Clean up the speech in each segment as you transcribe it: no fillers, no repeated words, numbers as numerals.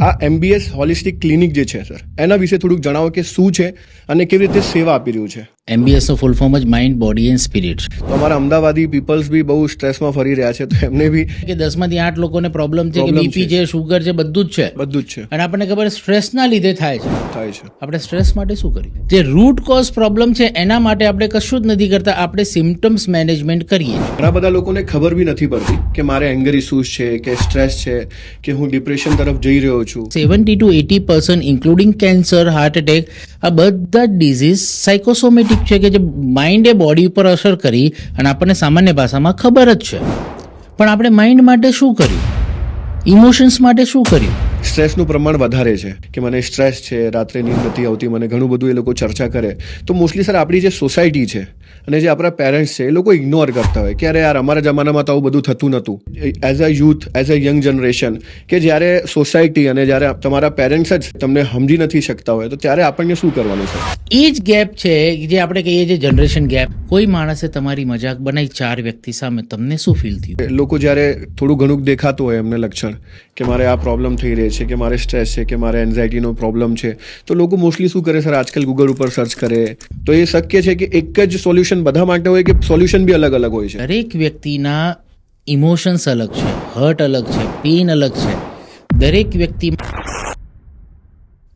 આ MBS holistic clinic જે છે સર, એના વિશે થોડુંક જણાવો કે શું છે અને કેવી રીતે સેવા આપી રહ્યું છે. MBS નો ફૂલ ફોર્મ જ માઇન્ડ, બોડી એન્ડ સ્પિરિટ. તો અમારા અમદાવાદી પીપલ્સ બી બહુ સ્ટ્રેસમાં ફરી રહ્યા છે, તો એમને બી કે 10 માંથી 8 લોકોને પ્રોબ્લેમ છે, કે બીપી છે, શુગર છે, બધું જ છે. અને આપણને ખબર સ્ટ્રેસના લીધે થાય છે. આપણે સ્ટ્રેસ માટે શું કરીએ? જે રૂટ કોઝ પ્રોબ્લેમ છે એના માટે આપણે કશું જ નથી કરતા, આપણે સિમ્પટમ્સ મેનેજમેન્ટ કરીએ. ઘણા બધા લોકોને ખબર બી નથી પડતી કે મારે એંગર ઇસ્યુઝ છે, કે સ્ટ્રેસ છે, કે હું ડિપ્રેશન તરફ જઈ રહ્યો છું. 70 to 80% including cancer, heart attack, આ બધા ડિઝીઝ સાયકોસોમેટિક છે, કે જે માઇન્ડે બોડી ઉપર અસર કરી અને આપણને સામાન્ય ભાષામાં ખબર જ છે. પણ આપણે માઇન્ડ માટે શું કર્યું? ઇમોશન્સ માટે શું કર્યું? સ્ટ્રેસનું પ્રમાણ વધારે છે કે મને સ્ટ્રેસ છે, રાત્રે નીંદ નથી આવતી, મને ઘણું બધું એ લોકો ચર્ચા કરે. તો મોસ્ટલી સર આપણી જે સોસાયટી છે અને જે આપણા પેરેન્ટ્સ છે એ લોકો ઇગ્નોર કરતા હોય કે અરે યાર અમારા જમાનામાં તો આવું બધું થતું નહોતું. As a youth, as a young generation, કે જ્યારે સોસાયટી અને જ્યારે તમારા પેરેન્ટ્સ જ તમને સમજી નથી શકતા હોય, તો ત્યારે આપણને શું કરવાનું છે? એ જ ગેપ છે જે આપણે કહીએ છીએ જનરેશન ગેપ. કોઈ માણસે તમારી મજાક બનાવી 4 વ્યક્તિ સામે, તમને શું ફીલ થયું? લોકો જ્યારે થોડું ઘણું દેખાતું હોય એમને લક્ષણ કે મારે આ પ્રોબ્લેમ થઈ રહી છે, કે મારે સ્ટ્રેસ છે, કે મારે એન્ઝાયટીનો પ્રોબ્લેમ છે, તો લોકો મોસ્ટલી શું કરે સર, આજકાલ ગૂગલ ઉપર સર્ચ કરે. તો એ શક્ય છે કે એક જ સોલ્યુશન બધા માટે હોય, કે સોલ્યુશન બી અલગ અલગ હોય છે? દરેક વ્યક્તિના ઇમોશન્સ અલગ છે, હર્ટ અલગ છે, પેઇન અલગ છે. દરેક વ્યક્તિ,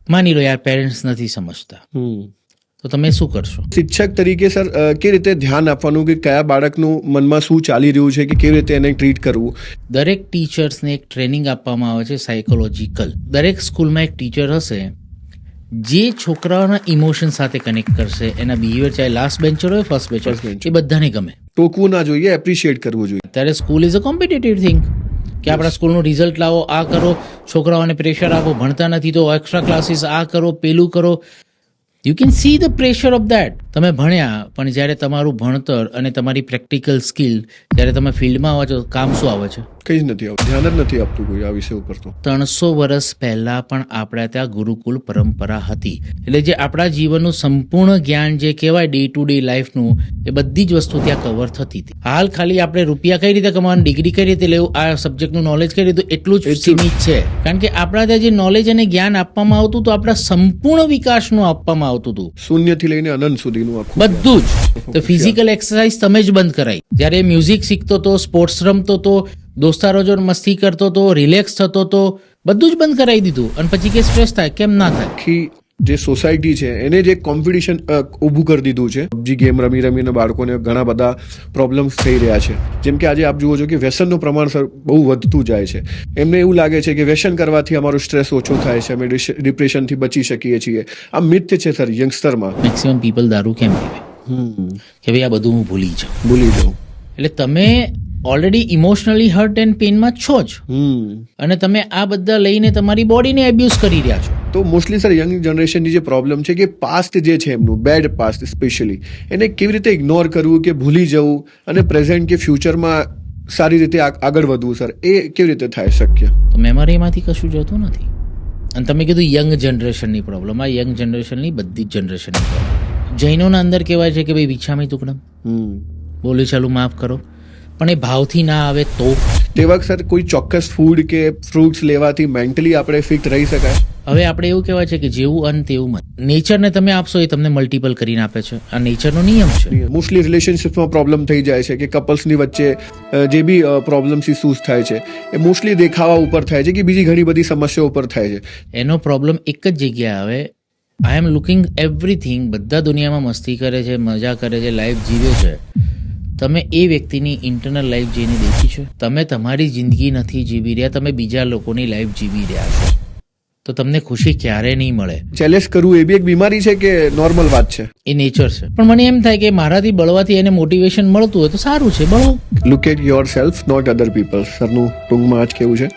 માની લો યાર પેરેન્ટ્સ નથી સમજતા, તો તમે શું કરશો? શિક્ષક તરીકે સર કેવી રીતે ધ્યાન આપવાનું કે કયા બાળકનું મનમાં શું ચાલી રહ્યું છે, કે કેવી રીતે એને ટ્રીટ કરવું? દરેક ટીચર્સને એક ટ્રેનિંગ આપવામાં આવે છે સાયકોલોજીકલ. દરેક સ્કૂલમાં એક ટીચર હશે જે છોકરાઓના ઇમોશન સાથે કનેક્ટ કરશે. એના બિહેવિયર ચાહે લાસ્ટ બેન્ચર હોય, ફર્સ્ટ બેન્ચર, એ બધાને ગમે. ટોકવું ના જોઈએ, એપ્રિશિએટ કરવું જોઈએ. ત્યારે school is a competitive thing, કે આપણા સ્કૂલનું રિઝલ્ટ લાવો, આ કરો, છોકરાઓને પ્રેશર આપો, ભણતા નથી તો એક્સ્ટ્રા ક્લાસીસ, આ કરો, પેલું કરો. You can see the pressure of that. તમે ભણ્યા, પણ જ્યારે તમારું ભણતર અને તમારી પ્રેક્ટિકલ સ્કિલ, જ્યારે તમે ફિલ્ડમાં આવો છો, કામ શું આવે છે? કંઈ જ નથી આવતું, ધ્યાન જ નથી આપતું કોઈ આ વિષય ઉપર. તો 300 વર્ષ પહેલા પણ આપણા ત્યાં ગુરુકુલ પરંપરા હતી. એટલે જે આપણા જીવનનું સંપૂર્ણ જ્ઞાન જે કહેવાય ડે ટુ ડે લાઈફનું, એ બધી જ વસ્તુ ત્યાં કવર થતી હતી. હાલ ખાલી આપણે રૂપિયા કઈ રીતે કમાવાનું, ડિગ્રી કઈ રીતે લેવું, આ સબ્જેક્ટનું નોલેજ કઈ રીતે, એટલું જ સીમિત છે. કારણ કે આપણા ત્યાં જે નોલેજ અને જ્ઞાન આપવામાં આવતું તો આપણા સંપૂર્ણ વિકાસનું આપવામાં આવતું હતું, શૂન્યથી લઈને અનંત સુધીનું આખું બધું જ. તો ફિઝિકલ એક્સરસાઇઝ તમે જ બંધ કરાઈ. જ્યારે મ્યુઝિક શીખતો તો, સ્પોર્ટ્સ રમતો તો, દોસ્તારો જોડે મસ્તી કરતો તો, રિલેક્સ થતો તો, બધું જ બંધ કરાવી દીધું. અને પછી કે સ્ટ્રેસ થાય, કેમ ના થાય? આખી જે સોસાયટી છે એને જે કોમ્પિટિશન ઊભું કરી દીધું છે. PUBG ગેમ રમી રમીને બાળકોને ઘણા બધા પ્રોબ્લેમ્સ થઈ રહ્યા છે. જેમ કે આજે આપ જુઓ છો કે વ્યસનનું પ્રમાણ સર બહુ વધતું જાય છે. એમને એવું લાગે છે કે વ્યસન કરવાથી અમારો સ્ટ્રેસ ઓછો થાય છે, અમે ડિપ્રેશનથી બચી શકીએ છીએ. આ મિથ છે સર યંગસ્ટરમાં. મેક્સિમમ પીપલ દારૂ કેમ પીવે? કે ભાઈ આ બધું હું ભૂલી જાઉં. એટલે તમે ઓલરેડી ઇમોશનલી હર્ટ એન્ડ પેનમાં છો જ, અને તમે આ બધા લઈને તમારી બોડીને એબ્યુઝ કરી રહ્યા છો. તો મોસ્ટલી સર યંગ જનરેશનની જે પ્રોબ્લેમ છે કે પાસ્ટ જે છે એમનું, બેડ પાસ્ટ સ્પેશિયલી, એને કેવી રીતે ઇગ્નોર કરવું, કે ભૂલી જવું અને પ્રેઝન્ટ કે ફ્યુચરમાં સારી રીતે આગળ વધવું સર, એ કેવી રીતે થાય શક્ય? તો મેમરીમાંથી કશું જતું નથી. અને તમે કીધું યંગ જનરેશનની પ્રોબ્લેમ, આ યંગ જનરેશનની બધી જ જનરેશનની પ્રોબ્લેમ. જૈનોના અંદર કહેવાય છે કે ભાઈ વિછામી ટુકડમ, બોલી ચાલુ માફ કરો, પણ એ ભાવથી ના આવે તો? તે વખત સર કોઈ ચોક્કસ ફૂડ કે ફ્રૂટ્સ લેવાથી મેન્ટલી આપણે ફિટ રહી શકાય? હવે આપણે એવું કહેવાય છે કે જેવું અન્ન તેવું મન. નેચરને તમે આપશો એ તમને મલ્ટિપલ કરીને આપે છે. આ નેચરનો નિયમ છે. મોસ્ટલી રિલેશનશિપમાં પ્રોબ્લેમ થઈ જાય છે, કે કપલ્સની વચ્ચે જે બી પ્રોબ્લેમ્સ ઇસ્યુઝ થાય છે એ મોસ્ટલી દેખાવા ઉપર થાય છે, કે બીજી ઘણી બધી સમસ્યાઓ ઉપર થાય છે. એનો પ્રોબ્લેમ એક જ જગ્યાએ આવે. આઈ એમ લુકિંગ એવરીથિંગ. બધા દુનિયામાં મસ્તી કરે છે, મજા કરે છે, લાઈફ જીવે છે. તમે એ વ્યક્તિની ઇન્ટરનલ લાઈફ જેને દેખી છે? તમે તમારી જિંદગી નથી જીવી રહ્યા, તમે બીજા લોકોની લાઈફ જીવી રહ્યા છો. તો તમને ખુશી ક્યારે નહીં મળે. ચેલેન્જ કરવું એ બી એક બીમારી છે કે નોર્મલ વાત છે? એ નેચર છે. પણ મને એમ થાય કે મારાથી બળવાથી એને મોટિવેશન મળતું હોય તો સારું છે, બળો. Look at yourself, not other people. સરનું ટૂંકમાં જ કેવું છે.